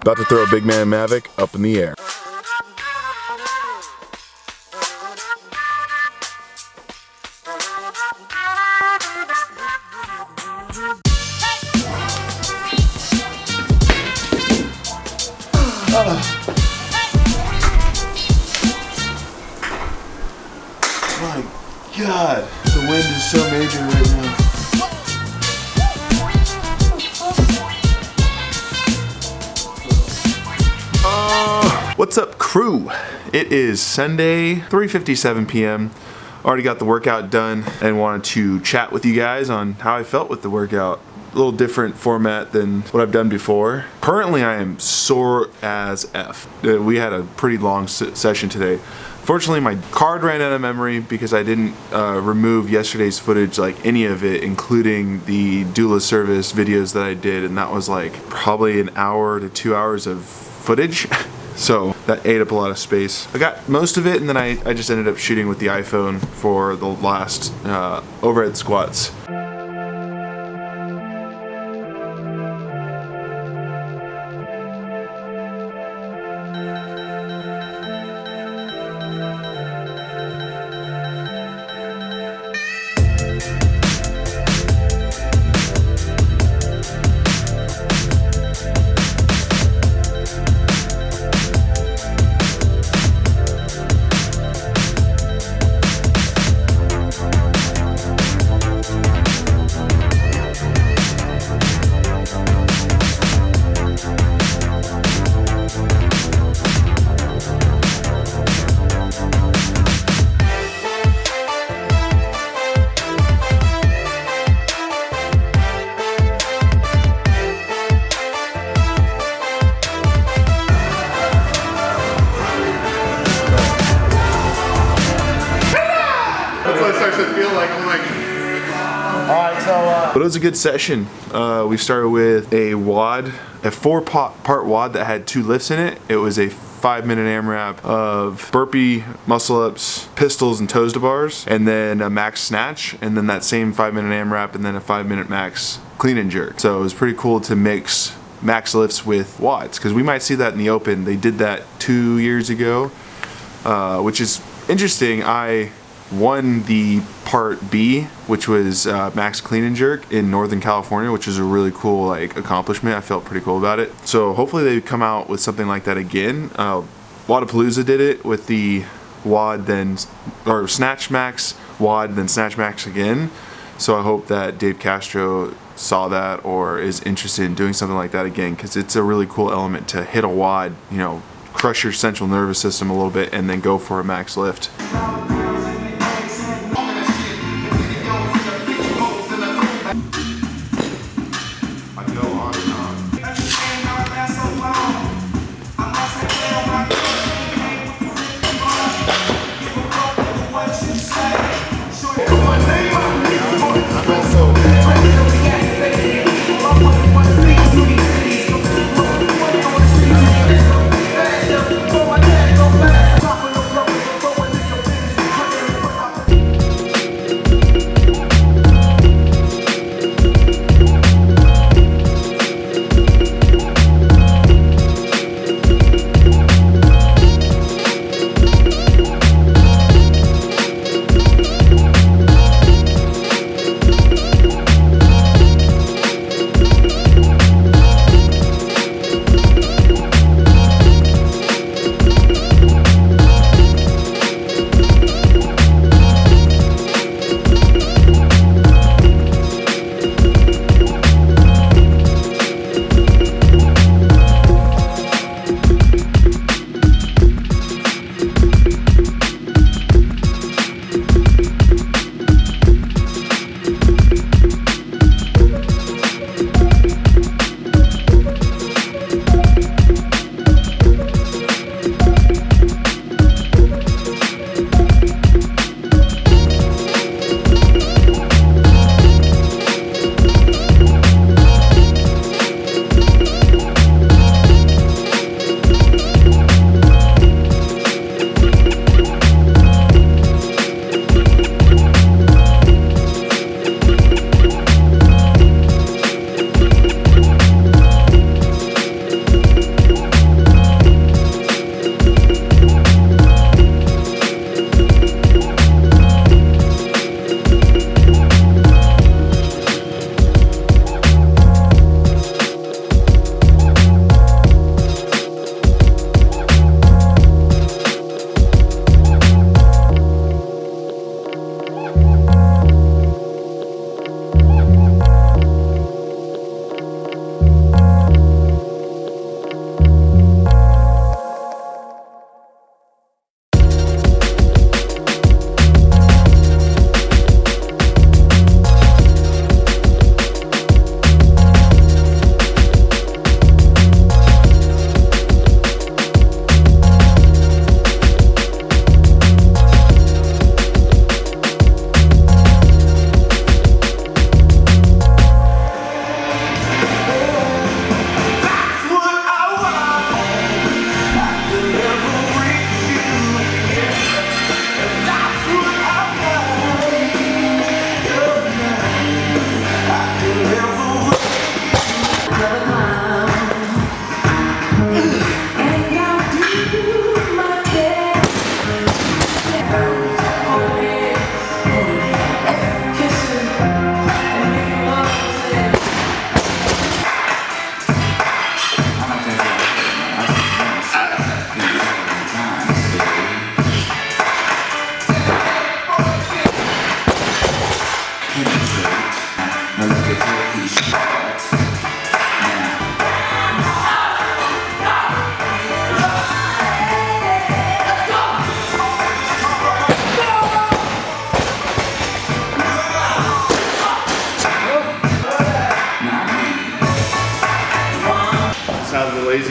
About to throw a big man Mavic up in the air. My God, the wind is so major right now. What's up, crew? It is Sunday, 3:57 p.m. Already got the workout done and wanted to chat with you guys on how I felt with the workout. A little different format than what I've done before. Currently, I am sore as F. We had a pretty long session today. Fortunately, my card ran out of memory because I didn't remove yesterday's footage, like any of it, including the doula service videos that I did, and that was like probably an hour to 2 hours of footage. So that ate up a lot of space. I got most of it, and then I just ended up shooting with the iPhone for the last overhead squats. But it was a good session. We started with a WOD, a four-part WOD that had 2 lifts in it. It was a 5-minute AMRAP of burpee, muscle-ups, pistols, and toes to bars, and then a max snatch, and then that same 5-minute AMRAP, and then a 5-minute max clean and jerk. So it was pretty cool to mix max lifts with WODs, because we might see that in the open. They did that 2 years ago, which is interesting. I won the part B, which was max clean and jerk in Northern California, which is a really cool accomplishment. I felt pretty cool about it. So hopefully they come out with something like that again. Wadapalooza did it with the WOD or snatch max WOD then snatch max again. So I hope that Dave Castro saw that or is interested in doing something like that again, because it's a really cool element to hit a WOD, you know, crush your central nervous system a little bit and then go for a max lift.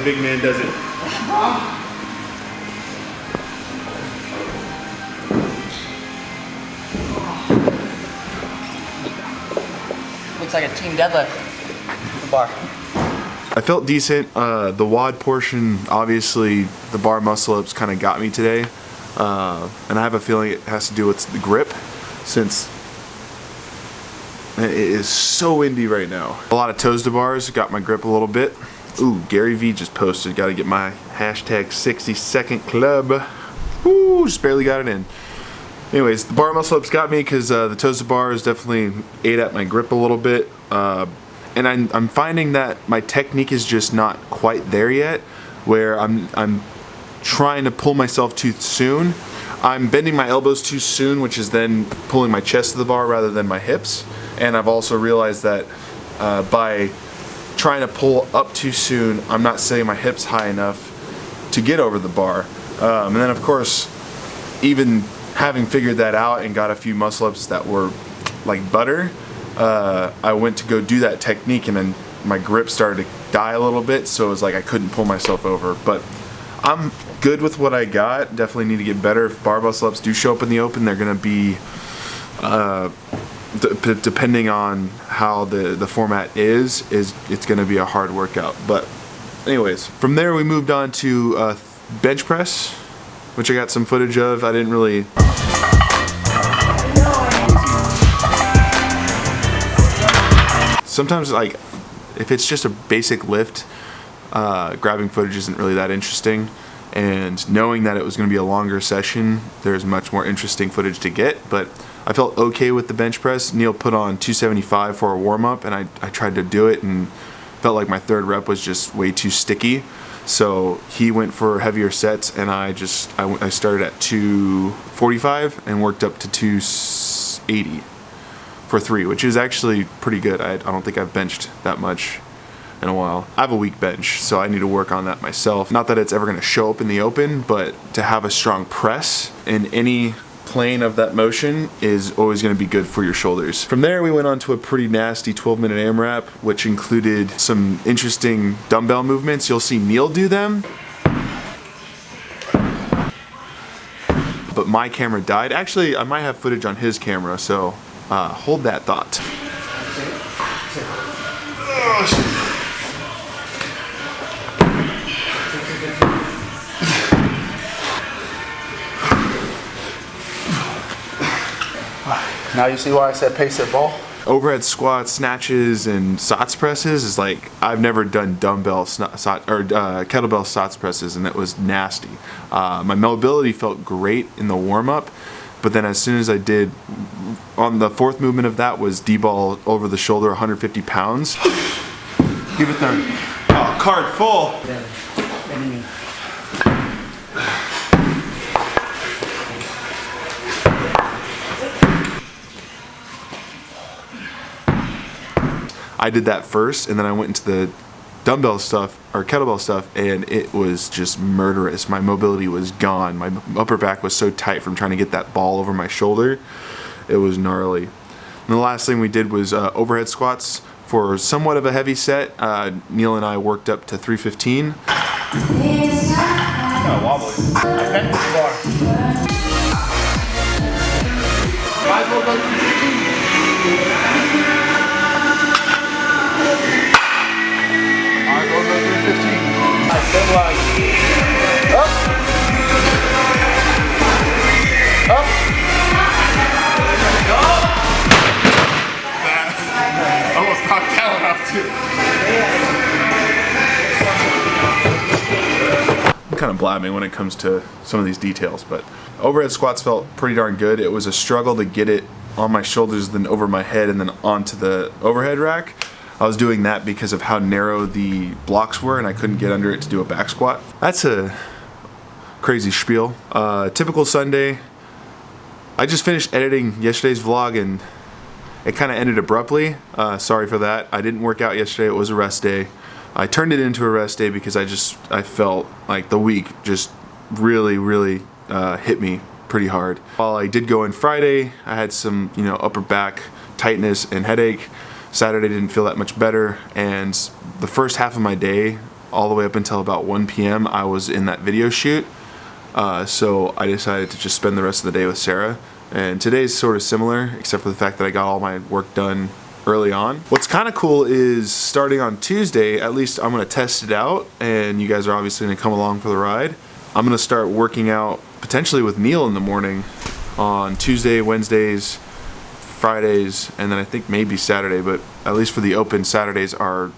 a big man does it. Looks like a team deadlift. The bar. I felt decent. The WOD portion, obviously, the bar muscle ups kind of got me today. And I have a feeling it has to do with the grip, since it is so windy right now. A lot of toes to bars, got my grip a little bit. Ooh, Gary V just posted, gotta get my hashtag 60-second club. Woo, just barely got it in. Anyways, the bar muscle ups got me because the toes to bars definitely ate at my grip a little bit. And I'm finding that my technique is just not quite there yet, where I'm trying to pull myself too soon. I'm bending my elbows too soon, which is then pulling my chest to the bar rather than my hips. And I've also realized that by trying to pull up too soon, I'm not setting my hips high enough to get over the bar. And then of course, even having figured that out and got a few muscle ups that were like butter, I went to go do that technique and then my grip started to die a little bit, so it was like I couldn't pull myself over. But I'm good with what I got. Definitely need to get better. If bar muscle ups do show up in the open, they're gonna be depending on how the format is it's gonna be a hard workout. But anyways, from there we moved on to bench press, which I got some footage of. I didn't really sometimes, like, if it's just a basic lift, grabbing footage isn't really that interesting, and knowing that it was going to be a longer session, there's much more interesting footage to get. But I felt okay with the bench press. Neal put on 275 for a warm-up, and I tried to do it and felt like my third rep was just way too sticky, so he went for heavier sets, and I started at 245 and worked up to 280 for 3, which is actually pretty good. I don't think I've benched that much in a while. I have a weak bench, so I need to work on that myself. Not that it's ever going to show up in the open, but to have a strong press in any plane of that motion is always going to be good for your shoulders. From there we went on to a pretty nasty 12-minute AMRAP, which included some interesting dumbbell movements. You'll see Neal do them, but my camera died. Actually, I might have footage on his camera, so hold that thought. Now you see why I said pace at ball? Overhead squats, snatches, and SOTS presses is like, I've never done dumbbell kettlebell SOTS presses, and it was nasty. My mobility felt great in the warm-up, but then as soon as I did, on the fourth movement of that was D-ball over the shoulder, 150 pounds. Give it 30. Oh, card full. I did that first, and then I went into the dumbbell stuff, or kettlebell stuff, and it was just murderous. My mobility was gone. My upper back was so tight from trying to get that ball over my shoulder. It was gnarly. And the last thing we did was overhead squats for somewhat of a heavy set. Neal and I worked up to 315. Kind of wobbly. I bent this bar. Might as well go 315. I stabilize. Up. Up. Almost knocked Callan off too. I'm kind of blabbing when it comes to some of these details, but overhead squats felt pretty darn good. It was a struggle to get it on my shoulders, then over my head, and then onto the overhead rack. I was doing that because of how narrow the blocks were, and I couldn't get under it to do a back squat. That's a crazy spiel. Typical Sunday. I just finished editing yesterday's vlog, and it kind of ended abruptly. Sorry for that. I didn't work out yesterday. It was a rest day. I turned it into a rest day because I felt like the week just really hit me pretty hard. While I did go in Friday, I had some, upper back tightness and headache. Saturday didn't feel that much better, and the first half of my day all the way up until about 1 p.m. I was in that video shoot. So I decided to just spend the rest of the day with Sarah. And today's sort of similar, except for the fact that I got all my work done early on. What's kind of cool is starting on Tuesday, at least I'm gonna test it out, and you guys are obviously gonna come along for the ride. I'm gonna start working out potentially with Neal in the morning on Tuesday, Wednesdays, Fridays, and then I think maybe Saturday, but at least for the open, Saturdays are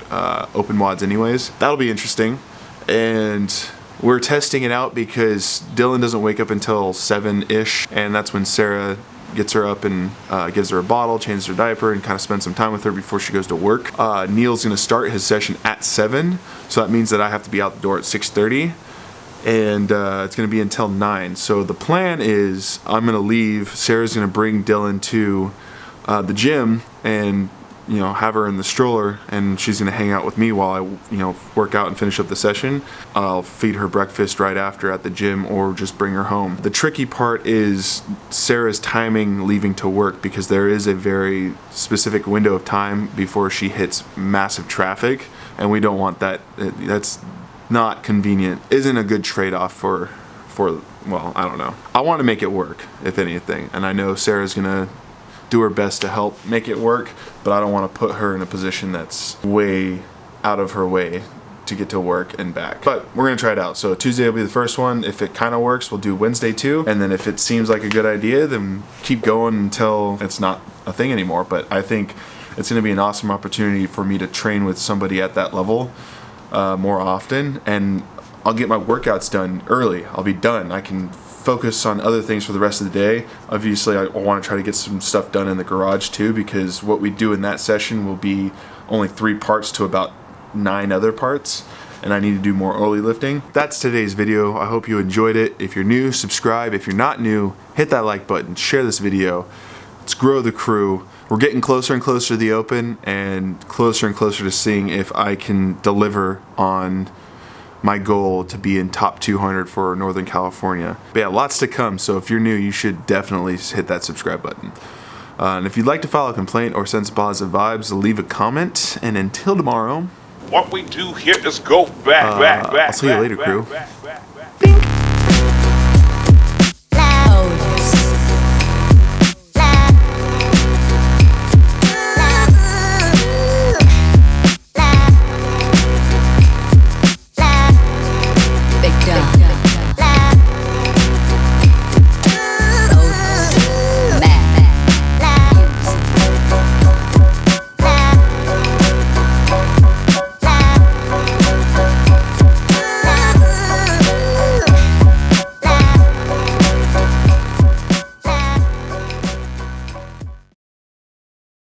open WODs anyways. That'll be interesting. And we're testing it out because Dylan doesn't wake up until 7-ish, and that's when Sarah gets her up and gives her a bottle, changes her diaper, and kind of spends some time with her before she goes to work. Neal's gonna start his session at 7, so that means that I have to be out the door at 6:30, and it's gonna be until 9. So the plan is I'm gonna leave, Sarah's gonna bring Dylan to the gym and have her in the stroller, and she's gonna hang out with me while I work out and finish up the session. I'll feed her breakfast right after at the gym or just bring her home. The tricky part is Sarah's timing leaving to work, because there is a very specific window of time before she hits massive traffic, and we don't want that. That's not convenient. Isn't a good trade-off for well, I don't know. I want to make it work, if anything, and I know Sarah's gonna do her best to help make it work, but I don't want to put her in a position that's way out of her way to get to work and back. But we're gonna try it out. So Tuesday will be the first one. If it kind of works, we'll do Wednesday too, and then if it seems like a good idea, then keep going until it's not a thing anymore. But I think it's gonna be an awesome opportunity for me to train with somebody at that level more often, and I'll get my workouts done early. I'll be done. I can focus on other things for the rest of the day. Obviously, I want to try to get some stuff done in the garage too, because what we do in that session will be only 3 parts to about 9 other parts, and I need to do more early lifting. That's today's video. I hope you enjoyed it. If you're new, subscribe. If you're not new, hit that like button, share this video. Let's grow the crew. We're getting closer and closer to the open, and closer to seeing if I can deliver on my goal to be in top 200 for Northern California. But yeah, lots to come, so if you're new, you should definitely hit that subscribe button. And if you'd like to file a complaint or send some positive vibes, leave a comment. And until tomorrow, what we do here is go back. I'll see you later, crew. Back.